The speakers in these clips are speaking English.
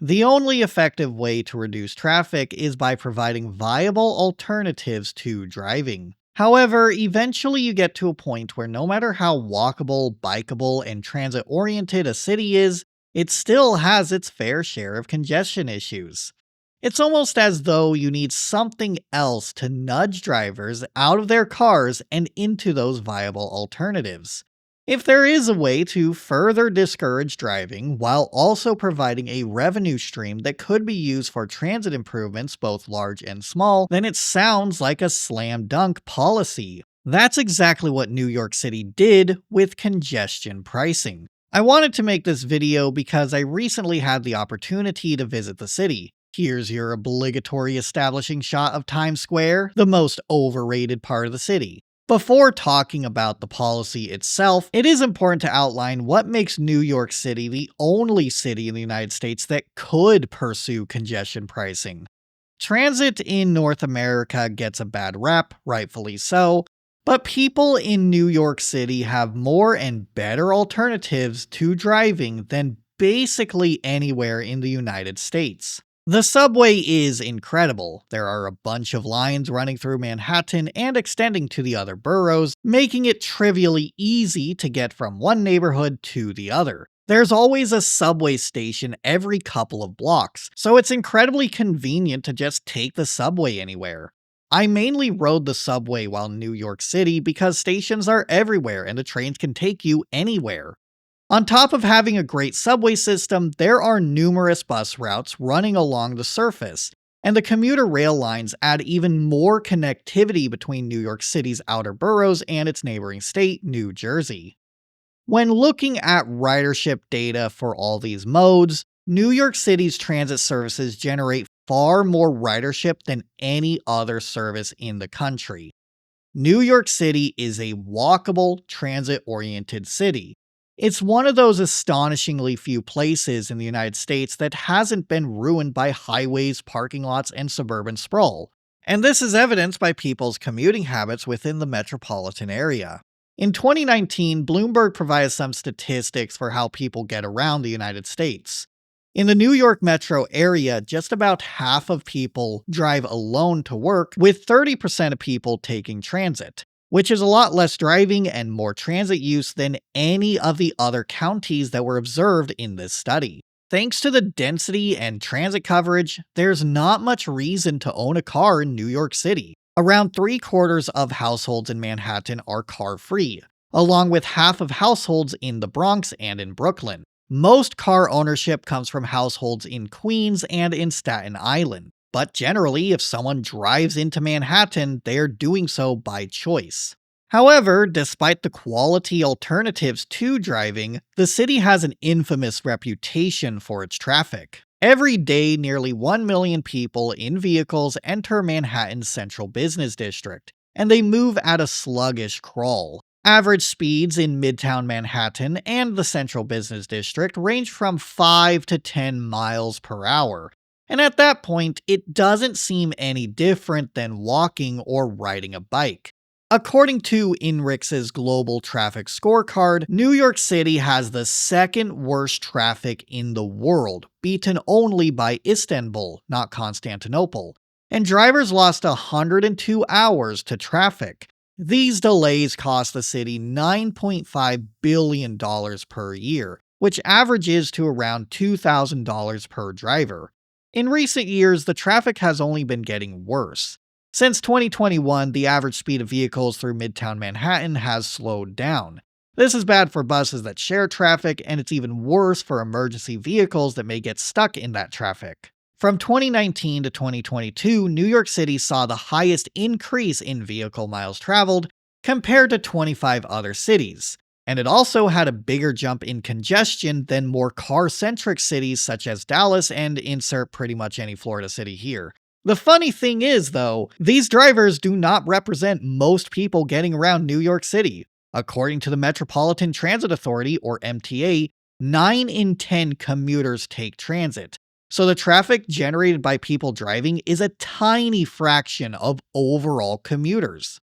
The only effective way to reduce traffic is by providing viable alternatives to driving. However, eventually you get to a point where no matter how walkable, bikeable, and transit-oriented a city is, it still has its fair share of congestion issues. It's almost as though you need something else to nudge drivers out of their cars and into those viable alternatives. If there is a way to further discourage driving while also providing a revenue stream that could be used for transit improvements both large and small, then it sounds like a slam dunk policy. That's exactly what New York City did with congestion pricing. I wanted to make this video because I recently had the opportunity to visit the city. Here's your obligatory establishing shot of Times Square, the most overrated part of the city. Before talking about the policy itself, it is important to outline what makes New York City the only city in the United States that could pursue congestion pricing. Transit in North America gets a bad rap, rightfully so, but people in New York City have more and better alternatives to driving than basically anywhere in the United States. The subway is incredible. There are a bunch of lines running through Manhattan and extending to the other boroughs, making it trivially easy to get from one neighborhood to the other. There's always a subway station every couple of blocks, so it's incredibly convenient to just take the subway anywhere. I mainly rode the subway while in New York City because stations are everywhere and the trains can take you anywhere. On top of having a great subway system, there are numerous bus routes running along the surface, and the commuter rail lines add even more connectivity between New York City's outer boroughs and its neighboring state, New Jersey. When looking at ridership data for all these modes, New York City's transit services generate far more ridership than any other service in the country. New York City is a walkable, transit-oriented city. It's one of those astonishingly few places in the United States that hasn't been ruined by highways, parking lots, and suburban sprawl. And this is evidenced by people's commuting habits within the metropolitan area. In 2019, Bloomberg provided some statistics for how people get around the United States. In the New York metro area, just about half of people drive alone to work, with 30% of people taking transit, which is a lot less driving and more transit use than any of the other counties that were observed in this study. Thanks to the density and transit coverage, there's not much reason to own a car in New York City. Around 3/4 of households in Manhattan are car-free, along with half of households in the Bronx and in Brooklyn. Most car ownership comes from households in Queens and in Staten Island. But generally, if someone drives into Manhattan, they're doing so by choice. However, despite the quality alternatives to driving, the city has an infamous reputation for its traffic. Every day, nearly 1 million people in vehicles enter Manhattan's central business district, and they move at a sluggish crawl. Average speeds in Midtown Manhattan and the central business district range from 5 to 10 miles per hour. And at that point, it doesn't seem any different than walking or riding a bike. According to Intrix's global traffic scorecard, New York City has the second worst traffic in the world, beaten only by Istanbul, not Constantinople. And drivers lost 102 hours to traffic. These delays cost the city $9.5 billion per year, which averages to around $2,000 per driver. In recent years, the traffic has only been getting worse. Since 2021, the average speed of vehicles through Midtown Manhattan has slowed down. This is bad for buses that share traffic, and it's even worse for emergency vehicles that may get stuck in that traffic. From 2019 to 2022, New York City saw the highest increase in vehicle miles traveled compared to 25 other cities. And it also had a bigger jump in congestion than more car-centric cities such as Dallas and insert pretty much any Florida city here. The funny thing is, though, these drivers do not represent most people getting around New York City. According to the Metropolitan Transit Authority, or MTA, 9 in 10 commuters take transit. So the traffic generated by people driving is a tiny fraction of overall commuters.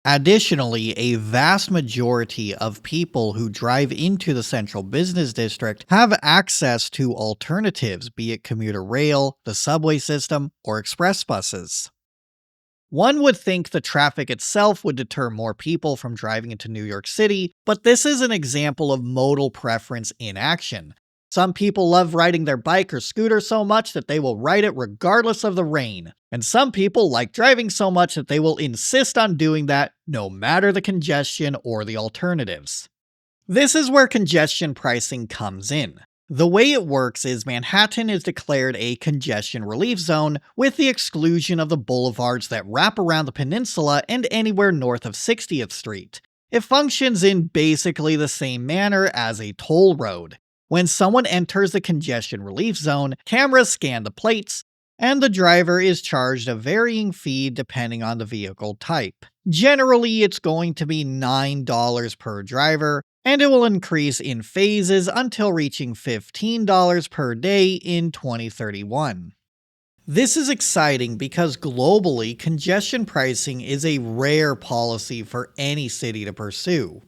Additionally, a vast majority of people who drive into the central business district have access to alternatives, be it commuter rail, the subway system, or express buses. One would think the traffic itself would deter more people from driving into New York City, but this is an example of modal preference in action. Some people love riding their bike or scooter so much that they will ride it regardless of the rain. And some people like driving so much that they will insist on doing that no matter the congestion or the alternatives. This is where congestion pricing comes in. The way it works is Manhattan is declared a congestion relief zone with the exclusion of the boulevards that wrap around the peninsula and anywhere north of 60th Street. It functions in basically the same manner as a toll road. When someone enters the congestion relief zone, cameras scan the plates, and the driver is charged a varying fee depending on the vehicle type. Generally, it's going to be $9 per driver, and it will increase in phases until reaching $15 per day in 2031. This is exciting because globally, congestion pricing is a rare policy for any city to pursue.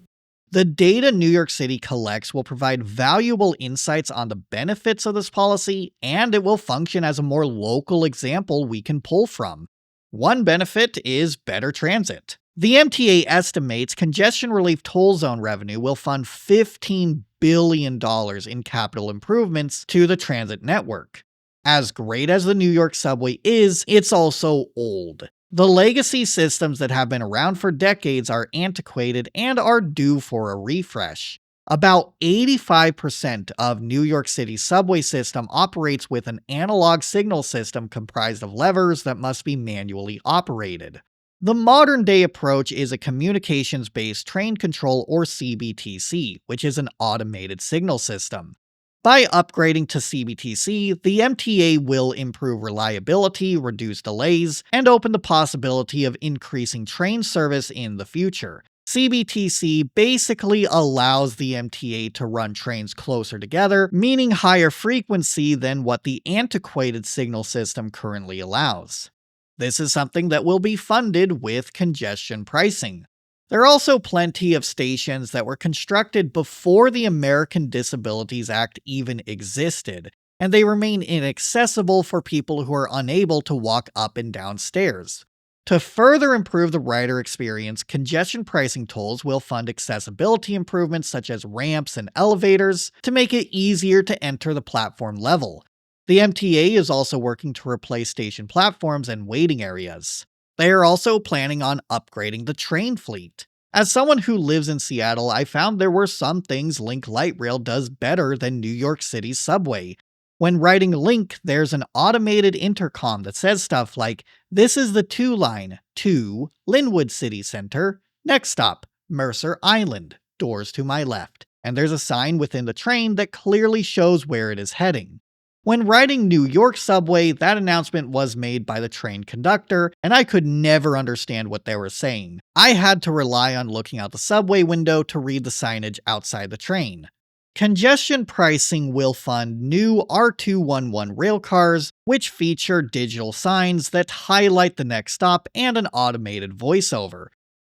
The data New York City collects will provide valuable insights on the benefits of this policy, and it will function as a more local example we can pull from. One benefit is better transit. The MTA estimates congestion relief toll zone revenue will fund $15 billion in capital improvements to the transit network. As great as the New York subway is, it's also old. The legacy systems that have been around for decades are antiquated and are due for a refresh. About 85% of New York City's subway system operates with an analog signal system comprised of levers that must be manually operated. The modern-day approach is a communications-based train control or CBTC, which is an automated signal system. By upgrading to CBTC, the MTA will improve reliability, reduce delays, and open the possibility of increasing train service in the future. CBTC basically allows the MTA to run trains closer together, meaning higher frequency than what the antiquated signal system currently allows. This is something that will be funded with congestion pricing. There are also plenty of stations that were constructed before the American Disabilities Act even existed, and they remain inaccessible for people who are unable to walk up and down stairs. To further improve the rider experience, congestion pricing tolls will fund accessibility improvements such as ramps and elevators to make it easier to enter the platform level. The MTA is also working to replace station platforms and waiting areas. They are also planning on upgrading the train fleet. As someone who lives in Seattle, I found there were some things Link Light Rail does better than New York City's subway. When riding Link, there's an automated intercom that says stuff like, "This is the 2 line to Linwood City Center. Next stop, Mercer Island. Doors to my left." And there's a sign within the train that clearly shows where it is heading. When riding New York subway, that announcement was made by the train conductor, and I could never understand what they were saying. I had to rely on looking out the subway window to read the signage outside the train. Congestion pricing will fund new R211 railcars, which feature digital signs that highlight the next stop and an automated voiceover.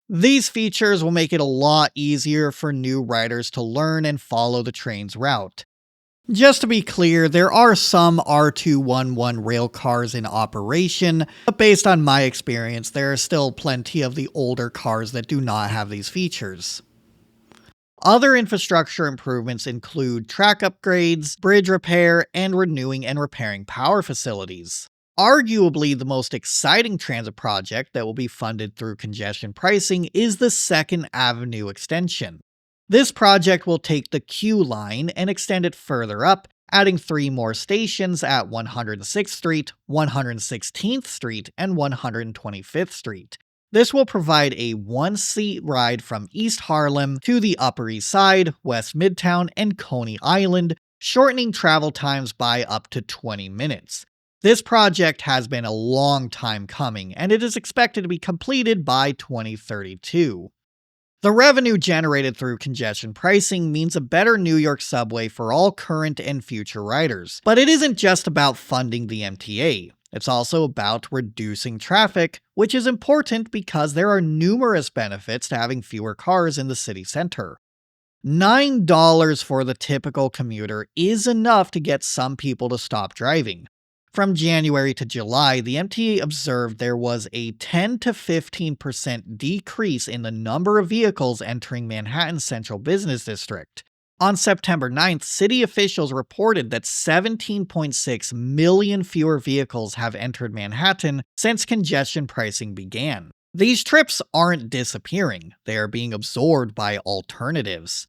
These features will make it a lot easier for new riders to learn and follow the train's route. Just to be clear, there are some R211 rail cars in operation, but based on my experience, there are still plenty of the older cars that do not have these features. Other infrastructure improvements include track upgrades, bridge repair, and renewing and repairing power facilities. Arguably, the most exciting transit project that will be funded through congestion pricing is the 2nd Avenue extension. This project will take the Q line and extend it further up, adding 3 more stations at 106th Street, 116th Street, and 125th Street. This will provide a 1-seat ride from East Harlem to the Upper East Side, West Midtown, and Coney Island, shortening travel times by up to 20 minutes. This project has been a long time coming, and it is expected to be completed by 2032. The revenue generated through congestion pricing means a better New York subway for all current and future riders. But it isn't just about funding the MTA. It's also about reducing traffic, which is important because there are numerous benefits to having fewer cars in the city center. $9 for the typical commuter is enough to get some people to stop driving. From January to July, the MTA observed there was a 10 to 15% decrease in the number of vehicles entering Manhattan's central business district. On September 9th, city officials reported that 17.6 million fewer vehicles have entered Manhattan since congestion pricing began. These trips aren't disappearing, they are being absorbed by alternatives.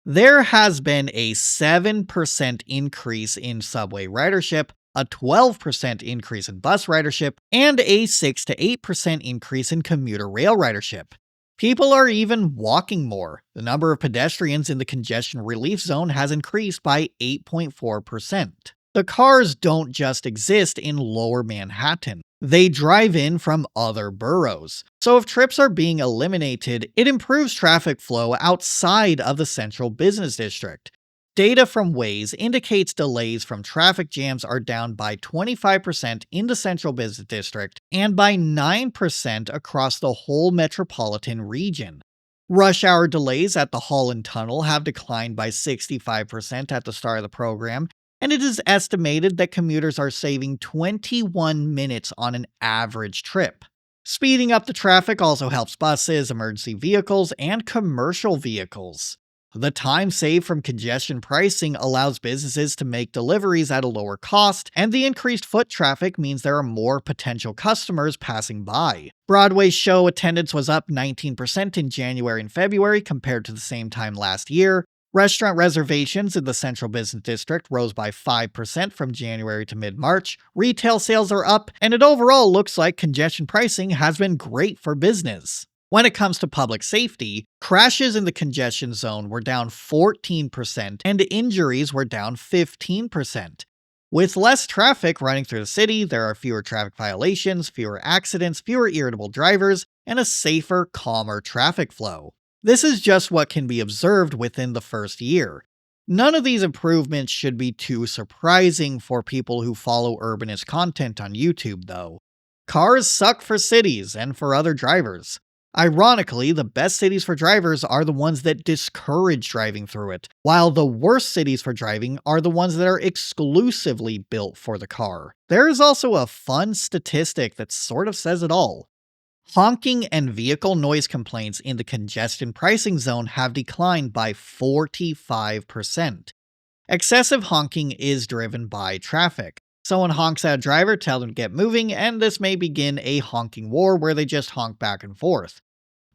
There has been a 7% increase in subway ridership, a 12% increase in bus ridership, and a 6 to 8% increase in commuter rail ridership. People are even walking more. The number of pedestrians in the congestion relief zone has increased by 8.4%. The cars don't just exist in lower Manhattan. They drive in from other boroughs. So if trips are being eliminated, it improves traffic flow outside of the central business district. Data from Waze indicates delays from traffic jams are down by 25% in the central business district and by 9% across the whole metropolitan region. Rush hour delays at the Holland Tunnel have declined by 65% at the start of the program, and it is estimated that commuters are saving 21 minutes on an average trip. Speeding up the traffic also helps buses, emergency vehicles, and commercial vehicles. The time saved from congestion pricing allows businesses to make deliveries at a lower cost, and the increased foot traffic means there are more potential customers passing by. Broadway show attendance was up 19% in January and February compared to the same time last year. Restaurant reservations in the central business district rose by 5% from January to mid-March. Retail sales are up, and it overall looks like congestion pricing has been great for business. When it comes to public safety, crashes in the congestion zone were down 14% and injuries were down 15%. With less traffic running through the city, there are fewer traffic violations, fewer accidents, fewer irritable drivers, and a safer, calmer traffic flow. This is just what can be observed within the first year. None of these improvements should be too surprising for people who follow urbanist content on YouTube, though. Cars suck for cities and for other drivers. Ironically, the best cities for drivers are the ones that discourage driving through it, while the worst cities for driving are the ones that are exclusively built for the car. There is also a fun statistic that sort of says it all. Honking and vehicle noise complaints in the congestion pricing zone have declined by 45%. Excessive honking is driven by traffic. Someone honks at a driver, tell them to get moving, and this may begin a honking war where they just honk back and forth.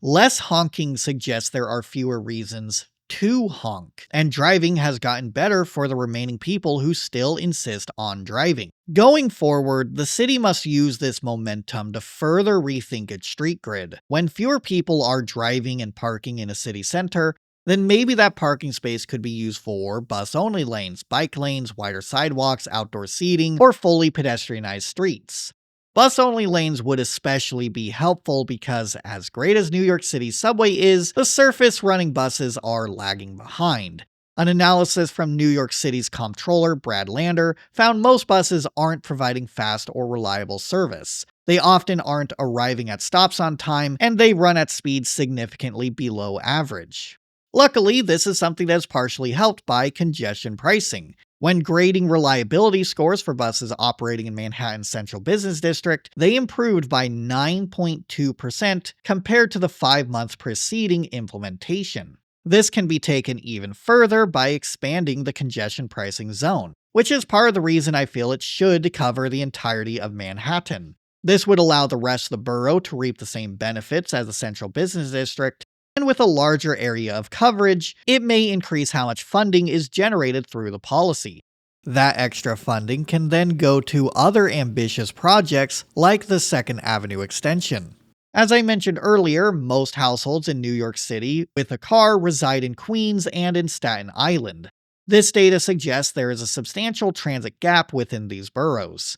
Less honking suggests there are fewer reasons to honk, and driving has gotten better for the remaining people who still insist on driving. Going forward, the city must use this momentum to further rethink its street grid. When fewer people are driving and parking in a city center, then maybe that parking space could be used for bus-only lanes, bike lanes, wider sidewalks, outdoor seating, or fully pedestrianized streets. Bus-only lanes would especially be helpful because, as great as New York City's subway is, the surface-running buses are lagging behind. An analysis from New York City's comptroller, Brad Lander, found most buses aren't providing fast or reliable service. They often aren't arriving at stops on time, and they run at speeds significantly below average. Luckily, this is something that is partially helped by congestion pricing. When grading reliability scores for buses operating in Manhattan's central business district, they improved by 9.2% compared to the 5 months preceding implementation. This can be taken even further by expanding the congestion pricing zone, which is part of the reason I feel it should cover the entirety of Manhattan. This would allow the rest of the borough to reap the same benefits as the central business district, and with a larger area of coverage, it may increase how much funding is generated through the policy. That extra funding can then go to other ambitious projects like the 2nd Avenue extension. As I mentioned earlier, most households in New York City with a car reside in Queens and in Staten Island. This data suggests there is a substantial transit gap within these boroughs.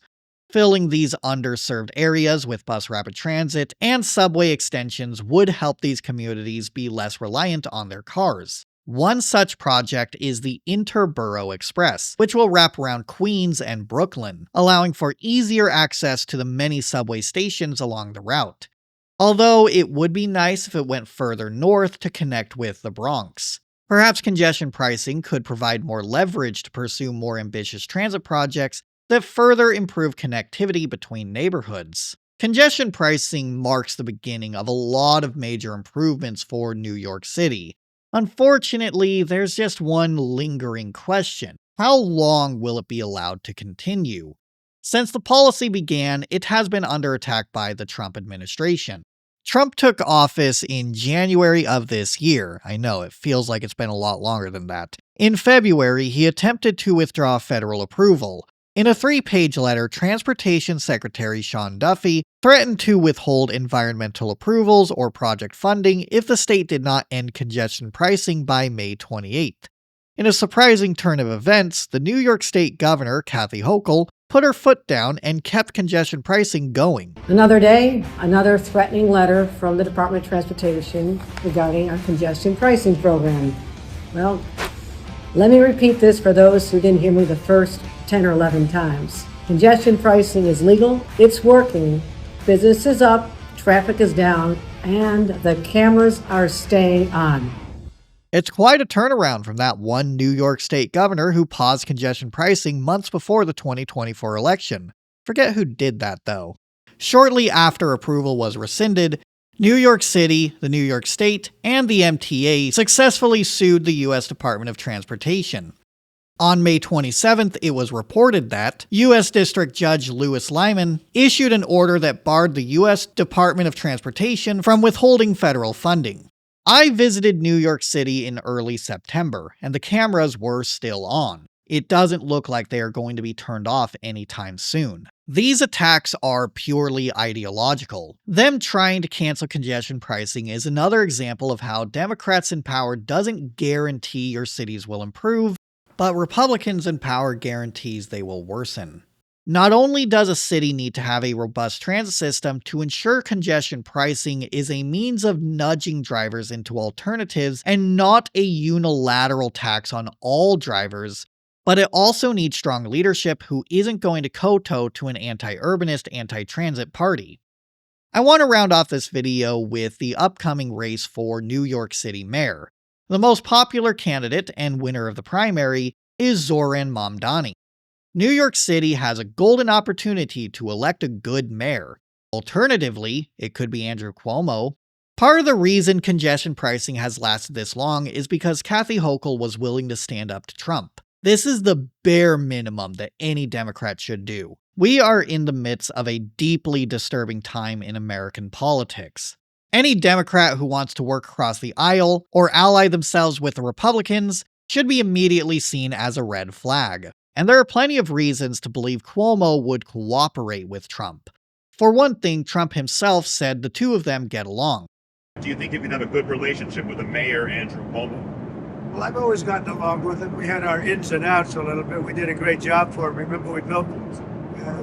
Filling these underserved areas with bus rapid transit and subway extensions would help these communities be less reliant on their cars. One such project is the Interborough Express, which will wrap around Queens and Brooklyn, allowing for easier access to the many subway stations along the route. Although it would be nice if it went further north to connect with the Bronx. Perhaps congestion pricing could provide more leverage to pursue more ambitious transit projects that further improve connectivity between neighborhoods. Congestion pricing marks the beginning of a lot of major improvements for New York City. Unfortunately, there's just one lingering question. How long will it be allowed to continue? Since the policy began, it has been under attack by the Trump administration. Trump took office in January of this year. I know, it feels like it's been a lot longer than that. In February, he attempted to withdraw federal approval. In a 3-page letter, Transportation Secretary Sean Duffy threatened to withhold environmental approvals or project funding if the state did not end congestion pricing by May 28th. In a surprising turn of events, the New York State Governor, Kathy Hochul, put her foot down and kept congestion pricing going. Another day, another threatening letter from the Department of Transportation regarding our congestion pricing program. Well, let me repeat this for those who didn't hear me the first 10 or 11 times. Congestion pricing is legal, it's working, business is up, traffic is down, and the cameras are staying on. It's quite a turnaround from that one New York State governor who paused congestion pricing months before the 2024 election. Forget who did that, though. Shortly after approval was rescinded, New York City, the New York State, and the MTA successfully sued the U.S. Department of Transportation. On May 27th, it was reported that U.S. District Judge Louis Lyman issued an order that barred the U.S. Department of Transportation from withholding federal funding. I visited New York City in early September, and the cameras were still on. It doesn't look like they are going to be turned off anytime soon. These attacks are purely ideological. Them trying to cancel congestion pricing is another example of how Democrats in power doesn't guarantee your cities will improve, but Republicans in power guarantees they will worsen. Not only does a city need to have a robust transit system to ensure congestion pricing is a means of nudging drivers into alternatives and not a unilateral tax on all drivers, but it also needs strong leadership who isn't going to kowtow to an anti-urbanist, anti-transit party. I want to round off this video with the upcoming race for New York City mayor. The most popular candidate and winner of the primary is Zoran Mamdani. New York City has a golden opportunity to elect a good mayor. Alternatively, it could be Andrew Cuomo. Part of the reason congestion pricing has lasted this long is because Kathy Hochul was willing to stand up to Trump. This is the bare minimum that any Democrat should do. We are in the midst of a deeply disturbing time in American politics. Any Democrat who wants to work across the aisle or ally themselves with the Republicans should be immediately seen as a red flag. And there are plenty of reasons to believe Cuomo would cooperate with Trump. For one thing, Trump himself said the two of them get along. Do you think you can have a good relationship with the mayor, Andrew Cuomo? Well, I've always gotten along with him. We had our ins and outs a little bit. We did a great job for him. Remember, we built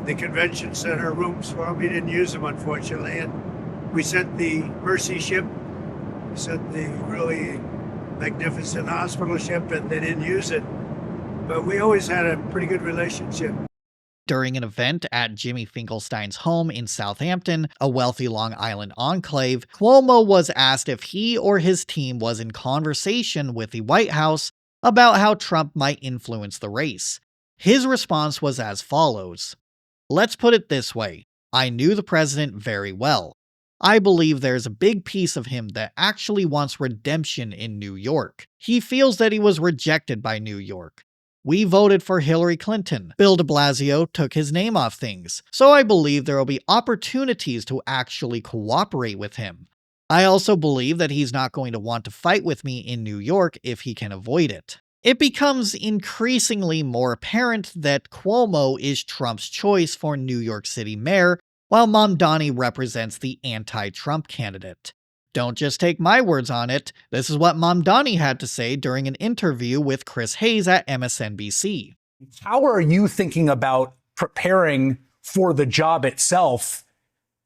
the convention center rooms for him. We didn't use them, unfortunately. And we sent the Mercy ship, we sent the really magnificent hospital ship, and they didn't use it. But we always had a pretty good relationship. During an event at Jimmy Finkelstein's home in Southampton, a wealthy Long Island enclave, Cuomo was asked if he or his team was in conversation with the White House about how Trump might influence the race. His response was as follows: "Let's put it this way. I knew the president very well. I believe there's a big piece of him that actually wants redemption in New York. He feels that he was rejected by New York. We voted for Hillary Clinton. Bill de Blasio took his name off things, so I believe there will be opportunities to actually cooperate with him. I also believe that he's not going to want to fight with me in New York if he can avoid it." It becomes increasingly more apparent that Cuomo is Trump's choice for New York City mayor, while Mamdani represents the anti-Trump candidate. Don't just take my words on it. This is what Mamdani had to say during an interview with Chris Hayes at MSNBC. How are you thinking about preparing for the job itself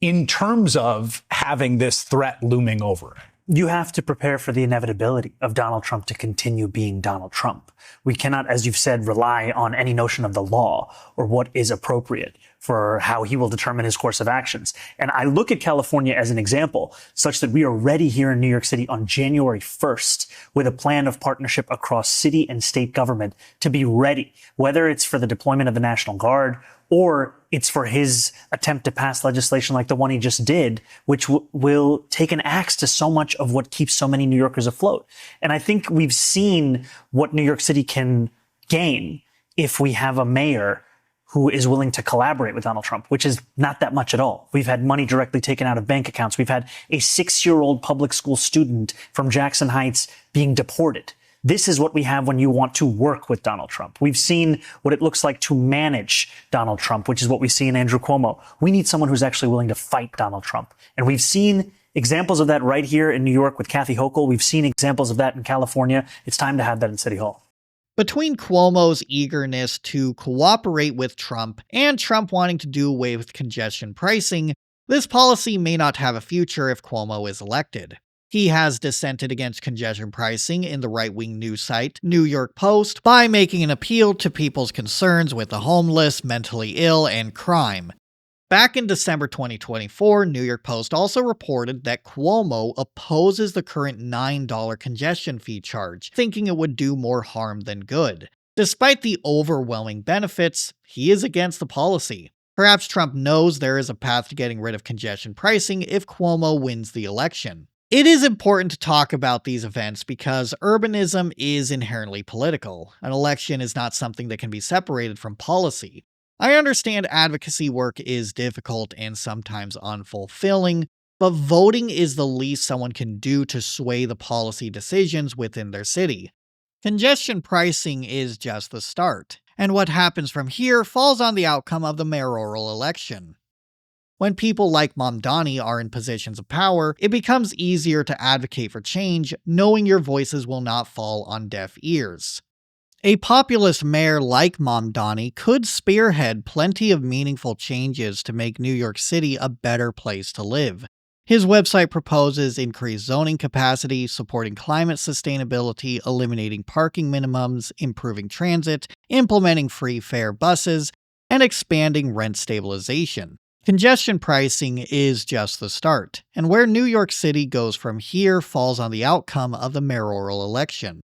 in terms of having this threat looming over? You have to prepare for the inevitability of Donald Trump to continue being Donald Trump. We cannot, as you've said, rely on any notion of the law or what is appropriate for how he will determine his course of actions. And I look at California as an example, such that we are ready here in New York City on January 1st with a plan of partnership across city and state government to be ready, whether it's for the deployment of the National Guard or it's for his attempt to pass legislation like the one he just did, which will take an axe to so much of what keeps so many New Yorkers afloat. And I think we've seen what New York City can gain if we have a mayor who is willing to collaborate with Donald Trump, which is not that much at all. We've had money directly taken out of bank accounts. We've had a 6-year-old public school student from Jackson Heights being deported. This is what we have when you want to work with Donald Trump. We've seen what it looks like to manage Donald Trump, which is what we see in Andrew Cuomo. We need someone who's actually willing to fight Donald Trump. And we've seen examples of that right here in New York with Kathy Hochul. We've seen examples of that in California. It's time to have that in City Hall. Between Cuomo's eagerness to cooperate with Trump and Trump wanting to do away with congestion pricing, this policy may not have a future if Cuomo is elected. He has dissented against congestion pricing in the right-wing news site New York Post by making an appeal to people's concerns with the homeless, mentally ill, and crime. Back in December 2024, New York Post also reported that Cuomo opposes the current $9 congestion fee charge, thinking it would do more harm than good. Despite the overwhelming benefits, he is against the policy. Perhaps Trump knows there is a path to getting rid of congestion pricing if Cuomo wins the election. It is important to talk about these events because urbanism is inherently political. An election is not something that can be separated from policy. I understand advocacy work is difficult and sometimes unfulfilling, but voting is the least someone can do to sway the policy decisions within their city. Congestion pricing is just the start, and what happens from here falls on the outcome of the mayoral election. When people like Mamdani are in positions of power, it becomes easier to advocate for change, knowing your voices will not fall on deaf ears. A populist mayor like Mamdani could spearhead plenty of meaningful changes to make New York City a better place to live. His website proposes increased zoning capacity, supporting climate sustainability, eliminating parking minimums, improving transit, implementing free fare buses, and expanding rent stabilization. Congestion pricing is just the start, and where New York City goes from here falls on the outcome of the mayoral election.